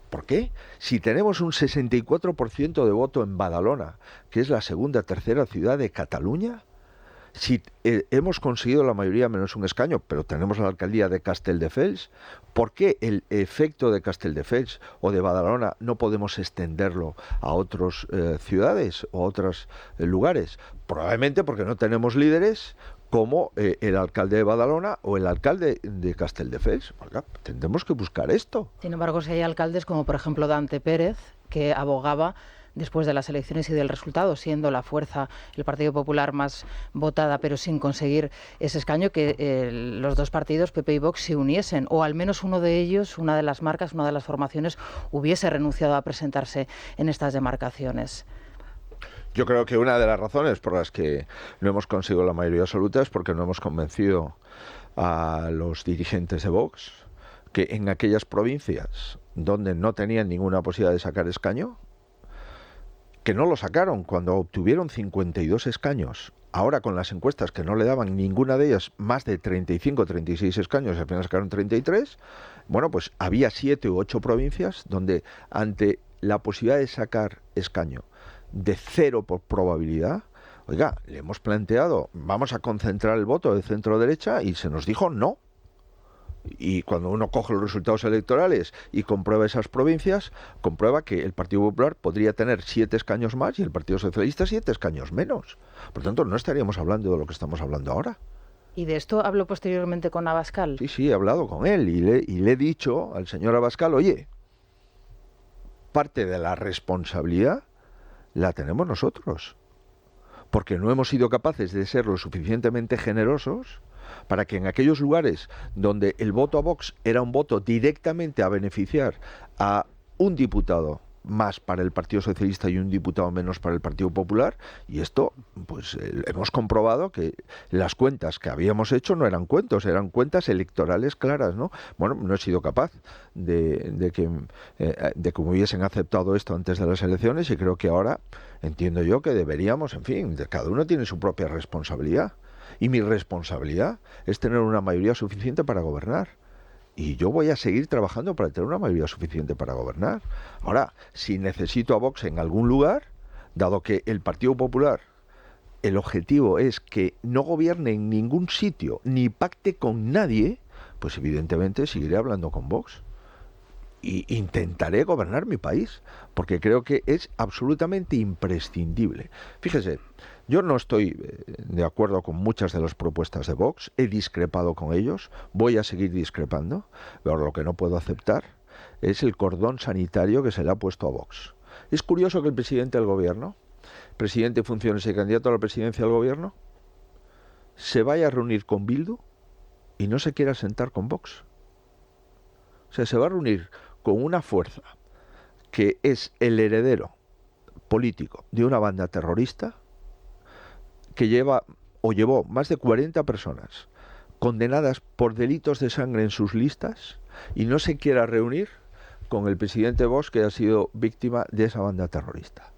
¿Por qué? Si tenemos un 64% de voto en Badalona, que es la segunda o tercera ciudad de Cataluña, si hemos conseguido la mayoría menos un escaño, pero tenemos la alcaldía de Castelldefels, ¿por qué el efecto de Castelldefels o de Badalona no podemos extenderlo a otras ciudades o a otros lugares? Probablemente porque no tenemos líderes como el alcalde de Badalona o el alcalde de Castelldefels. Oiga, tendremos que buscar esto. Sin embargo, si hay alcaldes como por ejemplo Dante Pérez, que abogaba después de las elecciones y del resultado, siendo la fuerza, el Partido Popular, más votada, pero sin conseguir ese escaño, que los dos partidos, PP y Vox, se uniesen, o al menos uno de ellos, una de las marcas, una de las formaciones, hubiese renunciado a presentarse en estas demarcaciones. Yo creo que una de las razones por las que no hemos conseguido la mayoría absoluta es porque no hemos convencido a los dirigentes de Vox que en aquellas provincias donde no tenían ninguna posibilidad de sacar escaño, que no lo sacaron cuando obtuvieron 52 escaños. Ahora con las encuestas que no le daban ninguna de ellas más de 35, 36 escaños, al final sacaron 33, bueno, pues había 7 u 8 provincias donde ante la posibilidad de sacar escaño de 0 por probabilidad, oiga, le hemos planteado, vamos a concentrar el voto de centro-derecha y se nos dijo no. Y cuando uno coge los resultados electorales y comprueba esas provincias, comprueba que el Partido Popular podría tener 7 escaños más y el Partido Socialista 7 escaños menos. Por tanto, no estaríamos hablando de lo que estamos hablando ahora. ¿Y de esto habló posteriormente con Abascal? Sí, he hablado con él y le he dicho al señor Abascal, oye, parte de la responsabilidad la tenemos nosotros, porque no hemos sido capaces de ser lo suficientemente generosos para que en aquellos lugares donde el voto a Vox era un voto directamente a beneficiar a un diputado más para el Partido Socialista y un diputado menos para el Partido Popular, y esto, pues hemos comprobado que las cuentas que habíamos hecho no eran cuentos, eran cuentas electorales claras, ¿no? Bueno, no he sido capaz de que me hubiesen aceptado esto antes de las elecciones, y creo que ahora entiendo yo que deberíamos, en fin, cada uno tiene su propia responsabilidad, y mi responsabilidad es tener una mayoría suficiente para gobernar. Y yo voy a seguir trabajando para tener una mayoría suficiente para gobernar. Ahora, si necesito a Vox en algún lugar, dado que el Partido Popular, el objetivo es que no gobierne en ningún sitio, ni pacte con nadie, pues evidentemente seguiré hablando con Vox. Y intentaré gobernar mi país, porque creo que es absolutamente imprescindible. Fíjese, yo no estoy de acuerdo con muchas de las propuestas de Vox, he discrepado con ellos, voy a seguir discrepando, pero lo que no puedo aceptar es el cordón sanitario que se le ha puesto a Vox. Es curioso que el presidente del gobierno, presidente en funciones y candidato a la presidencia del gobierno, se vaya a reunir con Bildu y no se quiera sentar con Vox. O sea, se va a reunir con una fuerza que es el heredero político de una banda terrorista que llevó más de 40 personas condenadas por delitos de sangre en sus listas, y no se quiera reunir con el presidente Vox, que ha sido víctima de esa banda terrorista.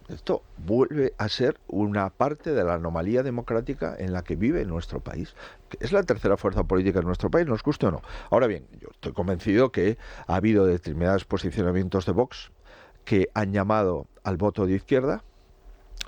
Esto vuelve a ser una parte de la anomalía democrática en la que vive nuestro país. Es la tercera fuerza política en nuestro país, nos guste o no. Ahora bien, yo estoy convencido que ha habido determinados posicionamientos de Vox que han llamado al voto de izquierda,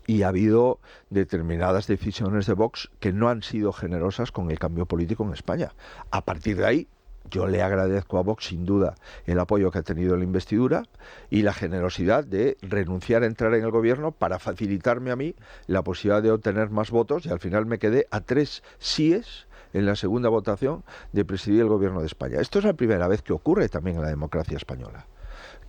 y ha habido determinadas decisiones de Vox que no han sido generosas con el cambio político en España. A partir de ahí, yo le agradezco a Vox sin duda el apoyo que ha tenido en la investidura y la generosidad de renunciar a entrar en el gobierno para facilitarme a mí la posibilidad de obtener más votos, y al final me quedé a 3 síes en la segunda votación de presidir el gobierno de España. Esto es la primera vez que ocurre también en la democracia española,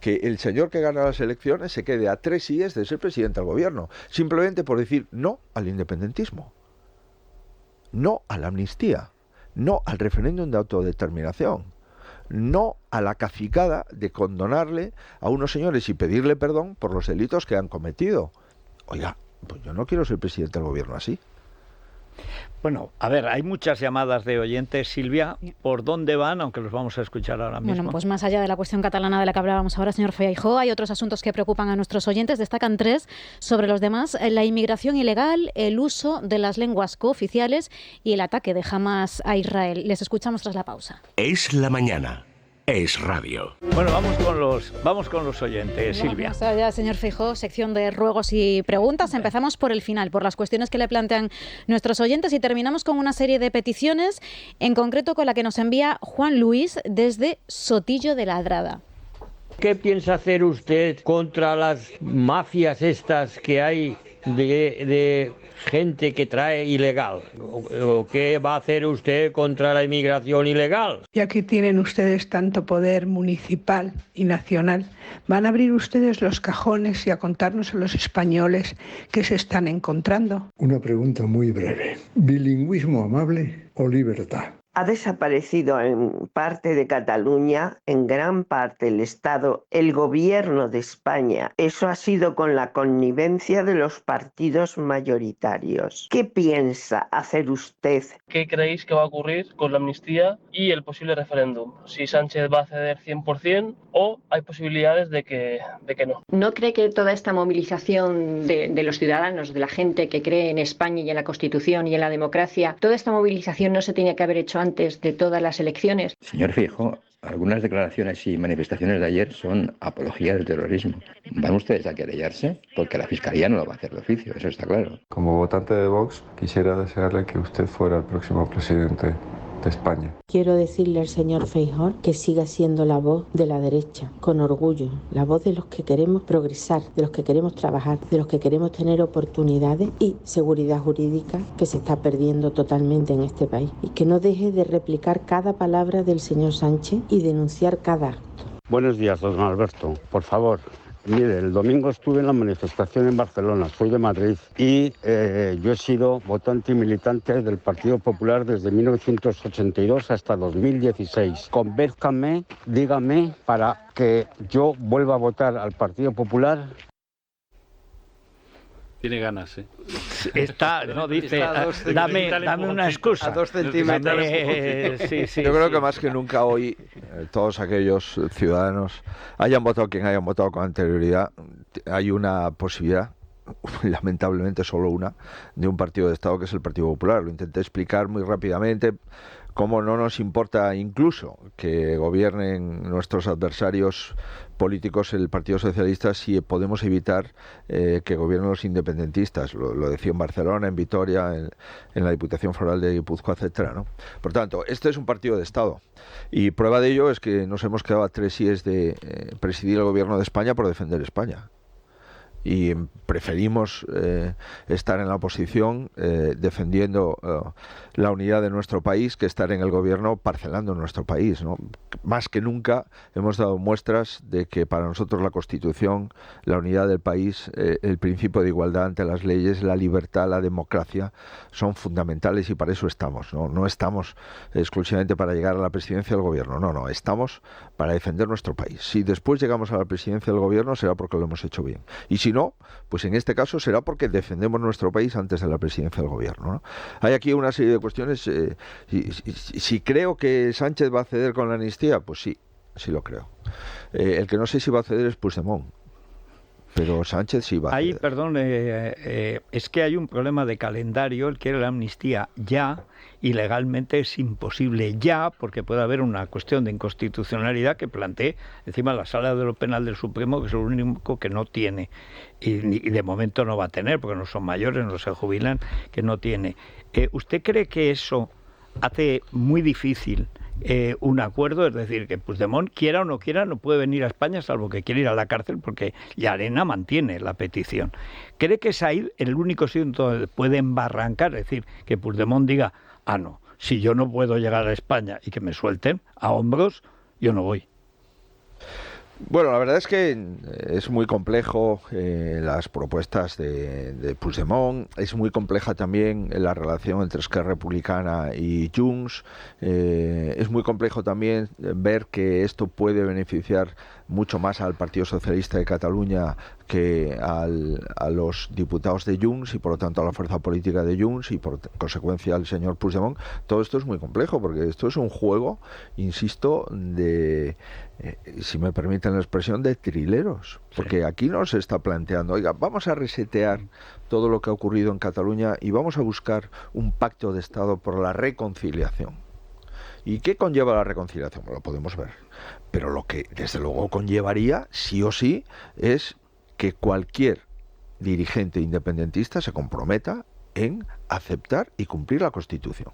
que el señor que gana las elecciones se quede a 3 síes de ser presidente del gobierno, simplemente por decir no al independentismo, no a la amnistía, no al referéndum de autodeterminación, no a la cacicada de condonarle a unos señores y pedirle perdón por los delitos que han cometido. Oiga, pues yo no quiero ser presidente del gobierno así. Bueno, a ver, hay muchas llamadas de oyentes, Silvia. ¿Por dónde van? Aunque los vamos a escuchar ahora mismo. Bueno, pues más allá de la cuestión catalana de la que hablábamos ahora, señor Feijóo, hay otros asuntos que preocupan a nuestros oyentes. Destacan 3 sobre los demás: la inmigración ilegal, el uso de las lenguas cooficiales y el ataque de Hamás a Israel. Les escuchamos tras la pausa. Es la mañana. Es radio. Bueno, vamos con los oyentes, Silvia. Vamos allá, señor Feijóo, sección de ruegos y preguntas. Empezamos por el final, por las cuestiones que le plantean nuestros oyentes, y terminamos con una serie de peticiones, en concreto con la que nos envía Juan Luis desde Sotillo de Ladrada. ¿Qué piensa hacer usted contra las mafias estas que hay de gente que trae ilegal? ¿O qué va a hacer usted contra la inmigración ilegal? Ya que tienen ustedes tanto poder municipal y nacional, ¿van a abrir ustedes los cajones y a contarnos a los españoles qué se están encontrando? Una pregunta muy breve. ¿Bilingüismo amable o libertad? Ha desaparecido en parte de Cataluña, en gran parte el Estado, el gobierno de España. Eso ha sido con la connivencia de los partidos mayoritarios. ¿Qué piensa hacer usted? ¿Qué creéis que va a ocurrir con la amnistía y el posible referéndum? ¿Si Sánchez va a ceder 100% o hay posibilidades de que no? ¿No cree que toda esta movilización de los ciudadanos, de la gente que cree en España y en la Constitución y en la democracia, toda esta movilización no se tenía que haber hecho antes de todas las elecciones? Señor Feijóo, algunas declaraciones y manifestaciones de ayer son apología del terrorismo. ¿Van ustedes a querellarse? Porque la Fiscalía no lo va a hacer de oficio, eso está claro. Como votante de Vox, quisiera desearle que usted fuera el próximo presidente de España. Quiero decirle al señor Feijóo que siga siendo la voz de la derecha, con orgullo, la voz de los que queremos progresar, de los que queremos trabajar, de los que queremos tener oportunidades y seguridad jurídica que se está perdiendo totalmente en este país. Y que no deje de replicar cada palabra del señor Sánchez y denunciar cada acto. Buenos días, don Alberto. Por favor, mire, el domingo estuve en la manifestación en Barcelona, soy de Madrid y yo he sido votante y militante del Partido Popular desde 1982 hasta 2016. Convénzcame, dígame, para que yo vuelva a votar al Partido Popular. Tiene ganas, ¿eh? Dame una excusa. A 2 centímetros. Yo creo que más que nunca hoy todos aquellos ciudadanos hayan votado quien hayan votado con anterioridad, hay una posibilidad, lamentablemente solo una, de un partido de Estado que es el Partido Popular. Lo intenté explicar muy rápidamente. Cómo no nos importa incluso que gobiernen nuestros adversarios políticos el Partido Socialista si podemos evitar que gobiernen los independentistas. Lo decía en Barcelona, en Vitoria, en la Diputación Foral de Guipúzcoa, etcétera, ¿no? Por tanto, este es un partido de Estado y prueba de ello es que nos hemos quedado a 3 síes de presidir el gobierno de España por defender España. Y preferimos estar en la oposición defendiendo la unidad de nuestro país que estar en el gobierno parcelando nuestro país, ¿no? Más que nunca hemos dado muestras de que para nosotros la Constitución, la unidad del país, el principio de igualdad ante las leyes, la libertad, la democracia son fundamentales y para eso estamos, ¿no? No estamos exclusivamente para llegar a la presidencia del gobierno, no, estamos para defender nuestro país. Si después llegamos a la presidencia del gobierno será porque lo hemos hecho bien. Y si no, pues en este caso será porque defendemos nuestro país antes de la presidencia del gobierno, ¿no? Hay aquí una serie de cuestiones. Si creo que Sánchez va a ceder con la amnistía, pues sí lo creo. El que no sé si va a ceder es Puigdemont. Pero Sánchez sí va a ceder. Perdón, es que hay un problema de calendario. Él quiere la amnistía ya y legalmente es imposible ya porque puede haber una cuestión de inconstitucionalidad que plantee encima la Sala de lo Penal del Supremo, que es el único que no tiene y de momento no va a tener porque no son mayores, no se jubilan, que no tiene. ¿Usted cree que eso hace muy difícil un acuerdo? Es decir, que Puigdemont, quiera o no quiera, no puede venir a España salvo que quiera ir a la cárcel porque Llarena mantiene la petición. ¿Cree que es ahí el único sitio donde puede embarrancar? Es decir, que Puigdemont diga, no, si yo no puedo llegar a España y que me suelten a hombros, yo no voy. Bueno, la verdad es que es muy complejo las propuestas de Puigdemont, es muy compleja también la relación entre Esquerra Republicana y Junts, es muy complejo también ver que esto puede beneficiar mucho más al Partido Socialista de Cataluña que a los diputados de Junts y por lo tanto a la fuerza política de Junts y por consecuencia al señor Puigdemont. Todo esto es muy complejo porque esto es un juego, insisto, de, si me permiten la expresión, de trileros. Porque aquí no se está planteando, oiga, vamos a resetear todo lo que ha ocurrido en Cataluña y vamos a buscar un pacto de Estado por la reconciliación. ¿Y qué conlleva la reconciliación? Bueno, lo podemos ver. Pero lo que desde luego conllevaría, sí o sí, es que cualquier dirigente independentista se comprometa en aceptar y cumplir la Constitución,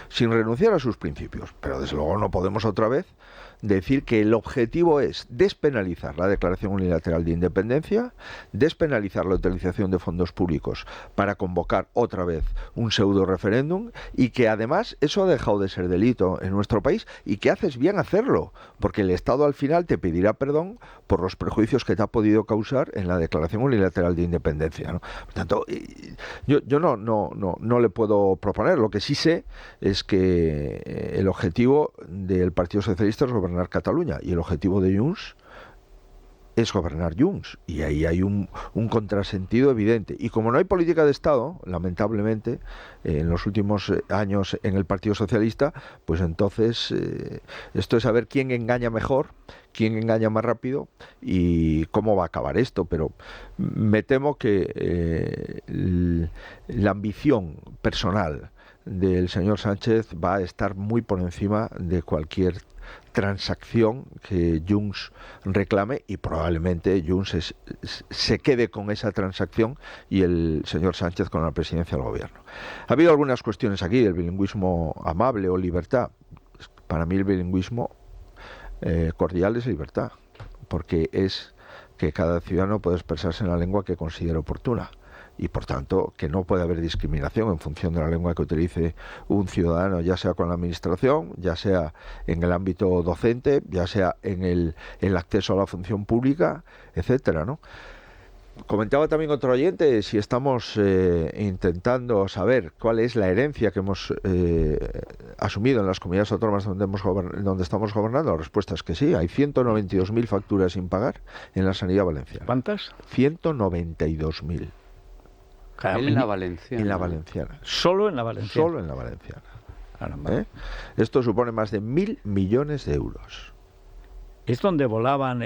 sin renunciar a sus principios. Pero desde luego no podemos otra vez decir que el objetivo es despenalizar la declaración unilateral de independencia, despenalizar la utilización de fondos públicos para convocar otra vez un pseudo referéndum y que además eso ha dejado de ser delito en nuestro país y que haces bien hacerlo, porque el Estado al final te pedirá perdón por los perjuicios que te ha podido causar en la declaración unilateral de independencia, ¿no? Por tanto, yo no le puedo proponer. Lo que sí sé es que el objetivo del Partido Socialista es gobernar Cataluña y el objetivo de Junts es gobernar Junts, y ahí hay un contrasentido evidente. Y como no hay política de Estado, lamentablemente, en los últimos años en el Partido Socialista, pues entonces esto es saber quién engaña mejor, quién engaña más rápido y cómo va a acabar esto. Pero me temo que la ambición personal del señor Sánchez va a estar muy por encima de cualquier transacción que Junts reclame, y probablemente Junts se quede con esa transacción y el señor Sánchez con la presidencia del gobierno. Ha habido algunas cuestiones aquí del bilingüismo amable o libertad. Para mí el bilingüismo cordial es libertad, porque es que cada ciudadano puede expresarse en la lengua que considere oportuna, y por tanto que no puede haber discriminación en función de la lengua que utilice un ciudadano, ya sea con la administración, ya sea en el ámbito docente, ya sea en el acceso a la función pública, etcétera, ¿no? Comentaba también otro oyente si estamos intentando saber cuál es la herencia que hemos asumido en las comunidades autónomas donde estamos gobernando. La respuesta es que sí. Hay 192.000 facturas sin pagar en la sanidad valenciana. ¿Cuántas? 192.000. En la Valenciana. En la Valenciana. ¿Solo en la Valenciana? Solo en la Valenciana. Esto supone más de 1.000 millones de euros. Es donde volaban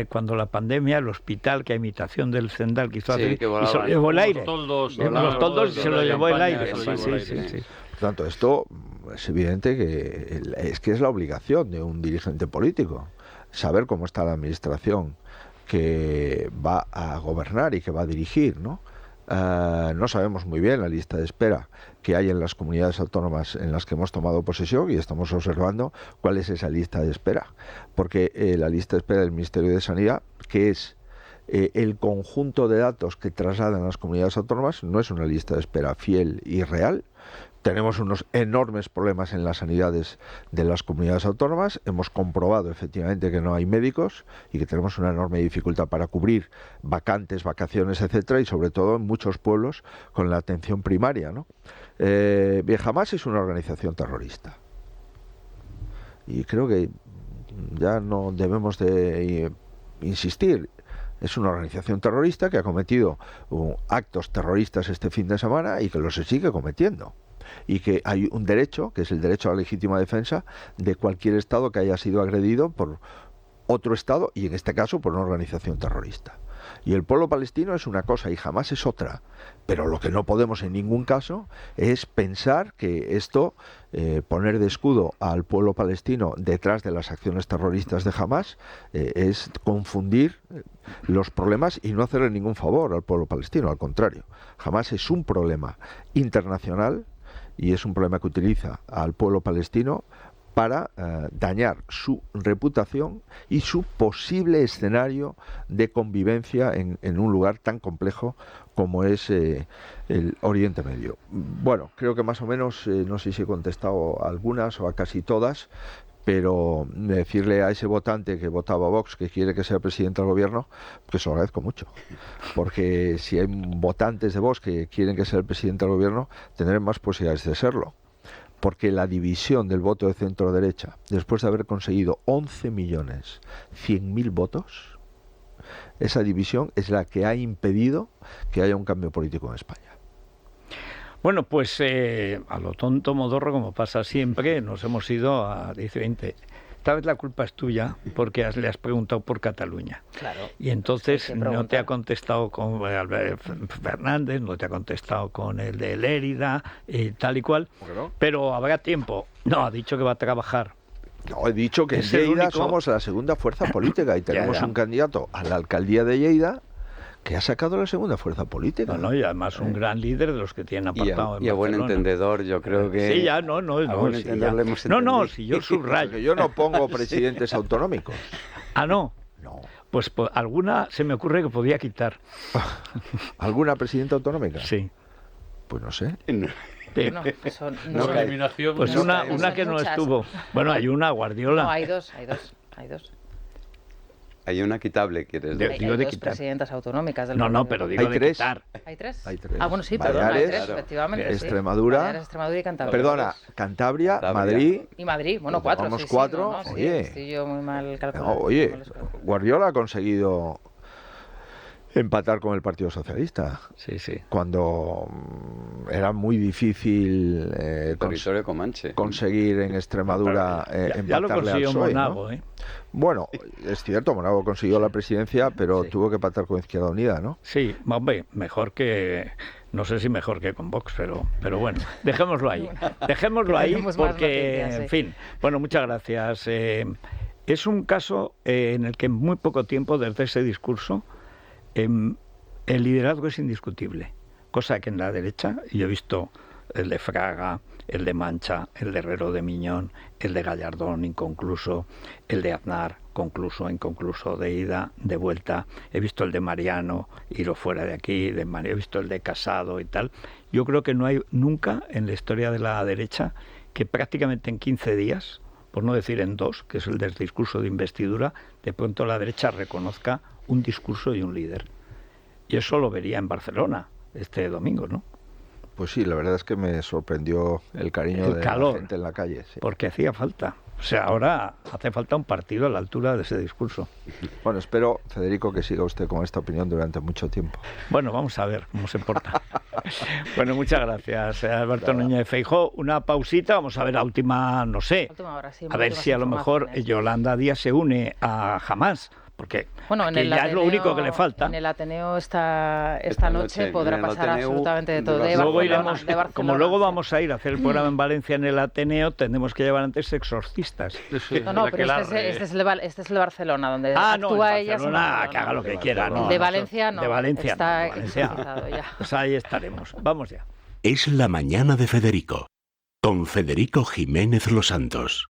cuando la pandemia, el hospital, que a imitación del Zendal quiso hacer, y se lo llevó el aire. Los toldos y se lo llevó el aire. Sí. Por tanto, esto es evidente que es la obligación de un dirigente político, saber cómo está la administración que va a gobernar y que va a dirigir, ¿no? No sabemos muy bien la lista de espera que hay en las comunidades autónomas en las que hemos tomado posesión, y estamos observando cuál es esa lista de espera, porque la lista de espera del Ministerio de Sanidad, que es el conjunto de datos que trasladan las comunidades autónomas, no es una lista de espera fiel y real. Tenemos unos enormes problemas en las sanidades de las comunidades autónomas. Hemos comprobado efectivamente que no hay médicos y que tenemos una enorme dificultad para cubrir vacantes, vacaciones, etcétera, y sobre todo en muchos pueblos con la atención primaria, ¿no? Hamas es una organización terrorista y creo que ya no debemos de insistir. Es una organización terrorista que ha cometido actos terroristas este fin de semana y que los sigue cometiendo. Y que hay un derecho, que es el derecho a la legítima defensa de cualquier Estado que haya sido agredido por otro Estado, y en este caso por una organización terrorista. Y el pueblo palestino es una cosa y Hamas es otra. Pero lo que no podemos en ningún caso es pensar que esto, poner de escudo al pueblo palestino detrás de las acciones terroristas de Hamas, es confundir los problemas y no hacerle ningún favor al pueblo palestino. Al contrario, Hamas es un problema internacional y es un problema que utiliza al pueblo palestino para dañar su reputación y su posible escenario de convivencia en un lugar tan complejo como es el Oriente Medio. Bueno, creo que más o menos, no sé si he contestado a algunas o a casi todas, pero decirle a ese votante que votaba a Vox, que quiere que sea presidente del gobierno, que se lo agradezco mucho, porque si hay votantes de Vox que quieren que sea el presidente del gobierno, tendrán más posibilidades de serlo. Porque la división del voto de centro-derecha, después de haber conseguido 11.100.000 votos, esa división es la que ha impedido que haya un cambio político en España. Bueno, pues a lo tonto modorro, como pasa siempre, nos hemos ido a 10-20. Esta vez la culpa es tuya, porque le has preguntado por Cataluña. Claro. Y entonces no te ha contestado con Albert Fernández, no te ha contestado con el de Lérida, tal y cual. ¿No? Pero habrá tiempo. No, ha dicho que va a trabajar. No, he dicho que en Lleida somos la segunda fuerza política y tenemos un candidato a la alcaldía de Lleida que ha sacado la segunda fuerza política. No, y además un gran líder de los que tienen apartado y a buen entendedor, yo creo que... Sí, ya, no, si yo subrayo. Porque yo no pongo presidentes autonómicos. Ah, ¿no? No. Pues alguna se me ocurre que podía quitar. ¿Alguna presidenta autonómica? Sí. Pues no sé. Pues una que no estuvo. Bueno, hay una, Guardiola. No, hay dos. Hay una quitable, ¿quieres decir? Hay dos presidentas autonómicas del No, pero digo de quitar. ¿Hay tres? Hay tres. Ah, bueno, sí, perdón, hay Baleares, tres, efectivamente. Extremadura, Baleares, Extremadura y Cantabria. Perdona, Cantabria, Madrid. Y Madrid, bueno, cuatro. Vamos, sí, cuatro. No, sí, oye, estoy yo muy mal calculado. no, oye, Guardiola ha conseguido empatar con el Partido Socialista. Sí, sí. Cuando era muy difícil territorio comanche. conseguir en Extremadura ya lo empatarle al consiguió PSOE, Monago, ¿no? Bueno, es cierto, Monago consiguió la presidencia, pero tuvo que empatar con Izquierda Unida, ¿no? Sí, hombre, mejor que... No sé si mejor que con Vox, pero bueno, dejémoslo ahí. Dejémoslo ahí porque, en fin, bueno, muchas gracias. Es un caso en el que en muy poco tiempo, desde ese discurso, el liderazgo es indiscutible, cosa que en la derecha, yo he visto el de Fraga, el de Mancha, el de Herrero de Miñón, el de Gallardón inconcluso, el de Aznar concluso, inconcluso, de ida, de vuelta, he visto el de Mariano, ir fuera de aquí, he visto el de Casado y tal. Yo creo que no hay nunca en la historia de la derecha que prácticamente en 15 días, por no decir en 2, que es el del discurso de investidura, de pronto la derecha reconozca un discurso y un líder. Y eso lo vería en Barcelona este domingo, ¿no? Pues sí, la verdad es que me sorprendió el cariño de la gente en la calle. Sí. Porque hacía falta. O sea, ahora hace falta un partido a la altura de ese discurso. Bueno, espero, Federico, que siga usted con esta opinión durante mucho tiempo. Bueno, vamos a ver cómo se porta. Bueno, muchas gracias, Alberto Núñez Feijóo. Una pausita, vamos a ver la última, no sé. Hora, sí, a ver si a lo mejor Yolanda Díaz se une a Hamás. Porque bueno, ya Ateneo, es lo único que le falta. En el Ateneo esta noche podrá pasar absolutamente de todo. Luego iremos, como luego vamos a ir a hacer el programa en Valencia en el Ateneo, tendremos que llevar antes exorcistas. No, pero este es el de Barcelona, donde actúa ella. Barcelona, que haga lo que quiera. No, de Valencia no. De Valencia está exorcizado ya. Pues ahí estaremos. Vamos ya. Es la mañana de Federico, con Federico Jiménez Los Santos.